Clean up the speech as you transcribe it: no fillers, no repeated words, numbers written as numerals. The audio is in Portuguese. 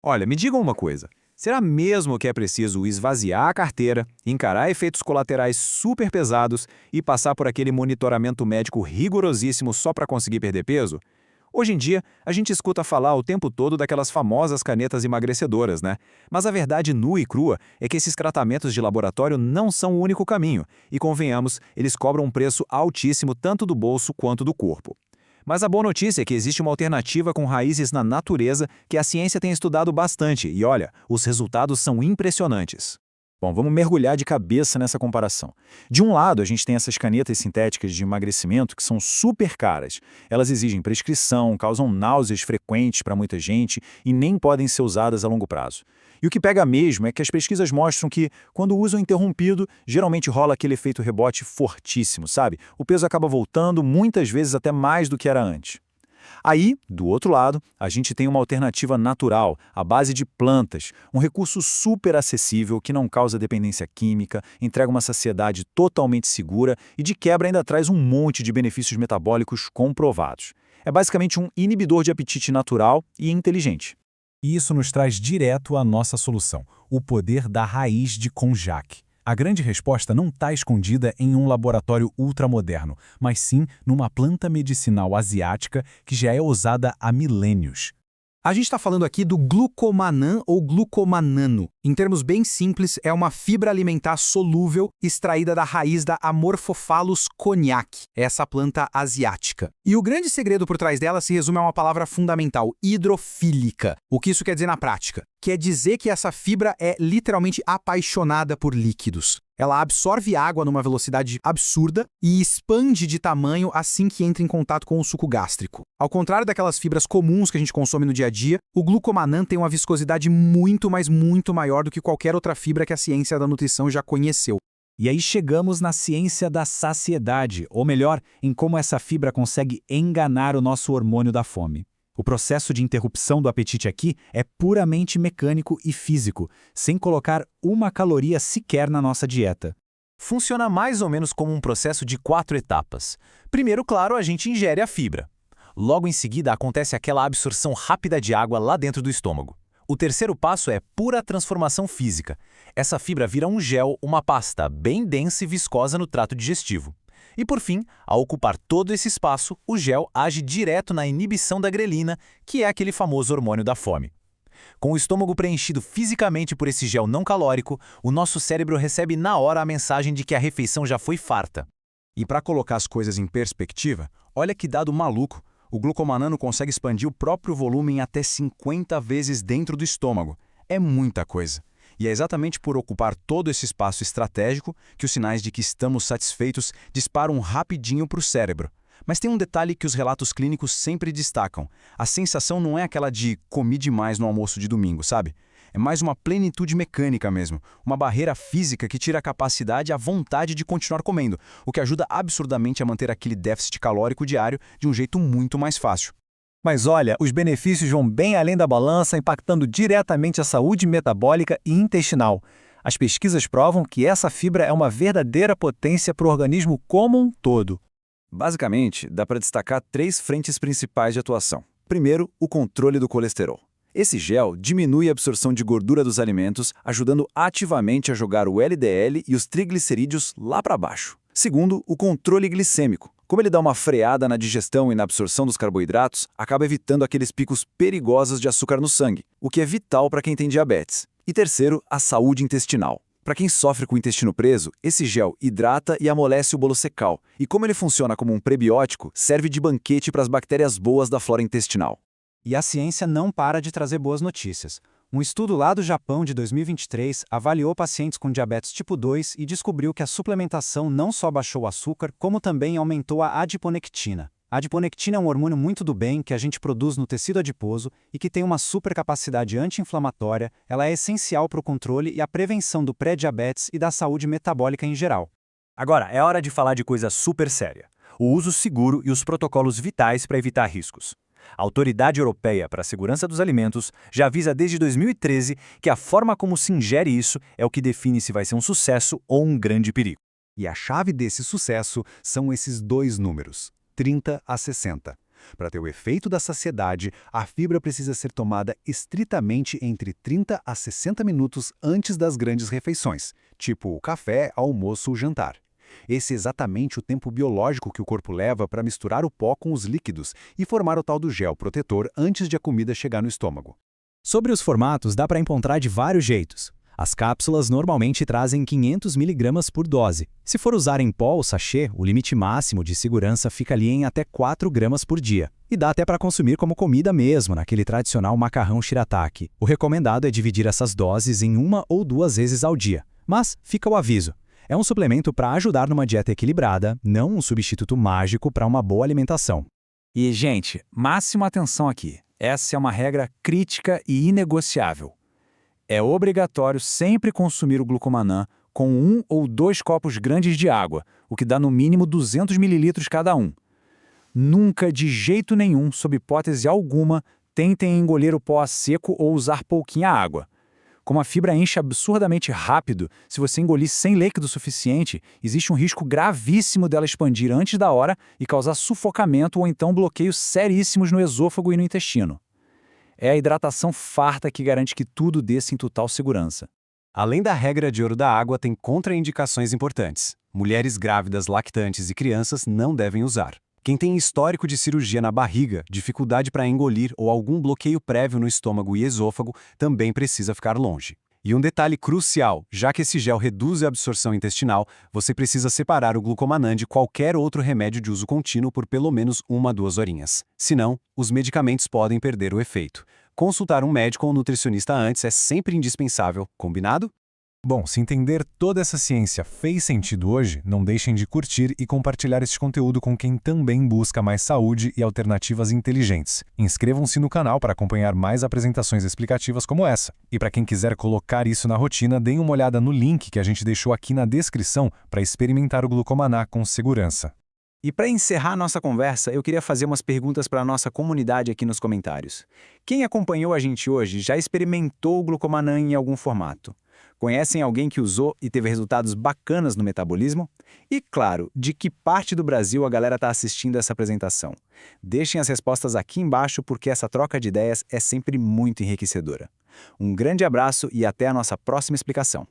Olha, me digam uma coisa. Será mesmo que é preciso esvaziar a carteira, encarar efeitos colaterais super pesados e passar por aquele monitoramento médico rigorosíssimo só para conseguir perder peso? Hoje em dia, a gente escuta falar o tempo todo daquelas famosas canetas emagrecedoras, né? Mas a verdade nua e crua é que esses tratamentos de laboratório não são o único caminho, e convenhamos, eles cobram um preço altíssimo tanto do bolso quanto do corpo. Mas a boa notícia é que existe uma alternativa com raízes na natureza que a ciência tem estudado bastante e olha, os resultados são impressionantes. Bom, vamos mergulhar de cabeça nessa comparação. De um lado, a gente tem essas canetas sintéticas de emagrecimento que são super caras. Elas exigem prescrição, causam náuseas frequentes para muita gente e nem podem ser usadas a longo prazo. E o que pega mesmo é que as pesquisas mostram que, quando o uso é interrompido, geralmente rola aquele efeito rebote fortíssimo, sabe? O peso acaba voltando, muitas vezes até mais do que era antes. Aí, do outro lado, a gente tem uma alternativa natural, à base de plantas, um recurso super acessível que não causa dependência química, entrega uma saciedade totalmente segura e de quebra ainda traz um monte de benefícios metabólicos comprovados. É basicamente um inibidor de apetite natural e inteligente. E isso nos traz direto à nossa solução, o poder da raiz de konjac. A grande resposta não está escondida em um laboratório ultramoderno, mas sim numa planta medicinal asiática que já é usada há milênios. A gente está falando aqui do glucomannan ou glucomanano. Em termos bem simples, é uma fibra alimentar solúvel extraída da raiz da Amorphophallus cognac, essa planta asiática. E o grande segredo por trás dela se resume a uma palavra fundamental, hidrofílica. O que isso quer dizer na prática? Quer dizer que essa fibra é literalmente apaixonada por líquidos. Ela absorve água numa velocidade absurda e expande de tamanho assim que entra em contato com o suco gástrico. Ao contrário daquelas fibras comuns que a gente consome no dia a dia, o glucomannan tem uma viscosidade muito, mas muito maior do que qualquer outra fibra que a ciência da nutrição já conheceu. E aí chegamos na ciência da saciedade, ou melhor, em como essa fibra consegue enganar o nosso hormônio da fome. O processo de interrupção do apetite aqui é puramente mecânico e físico, sem colocar uma caloria sequer na nossa dieta. Funciona mais ou menos como um processo de 4 etapas. Primeiro, claro, a gente ingere a fibra. Logo em seguida, acontece aquela absorção rápida de água lá dentro do estômago. O terceiro passo é pura transformação física. Essa fibra vira um gel, uma pasta bem densa e viscosa no trato digestivo. E por fim, ao ocupar todo esse espaço, o gel age direto na inibição da grelina, que é aquele famoso hormônio da fome. Com o estômago preenchido fisicamente por esse gel não calórico, o nosso cérebro recebe na hora a mensagem de que a refeição já foi farta. E para colocar as coisas em perspectiva, olha que dado maluco. O glucomanano consegue expandir o próprio volume em até 50 vezes dentro do estômago. É muita coisa. E é exatamente por ocupar todo esse espaço estratégico que os sinais de que estamos satisfeitos disparam rapidinho para o cérebro. Mas tem um detalhe que os relatos clínicos sempre destacam. A sensação não é aquela de comi demais no almoço de domingo, sabe? É mais uma plenitude mecânica mesmo, uma barreira física que tira a capacidade e a vontade de continuar comendo, o que ajuda absurdamente a manter aquele déficit calórico diário de um jeito muito mais fácil. Mas olha, os benefícios vão bem além da balança, impactando diretamente a saúde metabólica e intestinal. As pesquisas provam que essa fibra é uma verdadeira potência para o organismo como um todo. Basicamente, dá para destacar 3 frentes principais de atuação. Primeiro, o controle do colesterol. Esse gel diminui a absorção de gordura dos alimentos, ajudando ativamente a jogar o LDL e os triglicerídeos lá para baixo. Segundo, o controle glicêmico. Como ele dá uma freada na digestão e na absorção dos carboidratos, acaba evitando aqueles picos perigosos de açúcar no sangue, o que é vital para quem tem diabetes. E terceiro, a saúde intestinal. Para quem sofre com o intestino preso, esse gel hidrata e amolece o bolo secal, e como ele funciona como um prebiótico, serve de banquete para as bactérias boas da flora intestinal. E a ciência não para de trazer boas notícias. Um estudo lá do Japão de 2023 avaliou pacientes com diabetes tipo 2 e descobriu que a suplementação não só baixou o açúcar, como também aumentou a adiponectina. A adiponectina é um hormônio muito do bem que a gente produz no tecido adiposo e que tem uma super capacidade anti-inflamatória. Ela é essencial para o controle e a prevenção do pré-diabetes e da saúde metabólica em geral. Agora, é hora de falar de coisa super séria. O uso seguro e os protocolos vitais para evitar riscos. A Autoridade Europeia para a Segurança dos Alimentos já avisa desde 2013 que a forma como se ingere isso é o que define se vai ser um sucesso ou um grande perigo. E a chave desse sucesso são esses 2 números, 30 a 60. Para ter o efeito da saciedade, a fibra precisa ser tomada estritamente entre 30 a 60 minutos antes das grandes refeições, tipo o café, almoço ou jantar. Esse é exatamente o tempo biológico que o corpo leva para misturar o pó com os líquidos e formar o tal do gel protetor antes de a comida chegar no estômago. Sobre os formatos, dá para encontrar de vários jeitos. As cápsulas normalmente trazem 500 mg por dose. Se for usar em pó ou sachê, o limite máximo de segurança fica ali em até 4 gramas por dia. E dá até para consumir como comida mesmo, naquele tradicional macarrão shirataki. O recomendado é dividir essas doses em 1 ou 2 vezes ao dia. Mas fica o aviso. É um suplemento para ajudar numa dieta equilibrada, não um substituto mágico para uma boa alimentação. E, gente, máxima atenção aqui. Essa é uma regra crítica e inegociável. É obrigatório sempre consumir o glucomannan com 1 ou 2 copos grandes de água, o que dá no mínimo 200 ml cada um. Nunca, de jeito nenhum, sob hipótese alguma, tentem engolir o pó a seco ou usar pouquinha água. Como a fibra enche absurdamente rápido, se você engolir sem líquido suficiente, existe um risco gravíssimo dela expandir antes da hora e causar sufocamento ou então bloqueios seríssimos no esôfago e no intestino. É a hidratação farta que garante que tudo desça em total segurança. Além da regra de ouro da água, tem contraindicações importantes. Mulheres grávidas, lactantes e crianças não devem usar. Quem tem histórico de cirurgia na barriga, dificuldade para engolir ou algum bloqueio prévio no estômago e esôfago também precisa ficar longe. E um detalhe crucial, já que esse gel reduz a absorção intestinal, você precisa separar o glucomannan de qualquer outro remédio de uso contínuo por pelo menos 1 a 2 horinhas. Senão, os medicamentos podem perder o efeito. Consultar um médico ou nutricionista antes é sempre indispensável, combinado? Bom, se entender toda essa ciência fez sentido hoje, não deixem de curtir e compartilhar este conteúdo com quem também busca mais saúde e alternativas inteligentes. Inscrevam-se no canal para acompanhar mais apresentações explicativas como essa. E para quem quiser colocar isso na rotina, deem uma olhada no link que a gente deixou aqui na descrição para experimentar o glucomannan com segurança. E para encerrar nossa conversa, eu queria fazer umas perguntas para a nossa comunidade aqui nos comentários. Quem acompanhou a gente hoje já experimentou o glucomannan em algum formato? Conhecem alguém que usou e teve resultados bacanas no metabolismo? E, claro, de que parte do Brasil a galera está assistindo essa apresentação? Deixem as respostas aqui embaixo porque essa troca de ideias é sempre muito enriquecedora. Um grande abraço e até a nossa próxima explicação.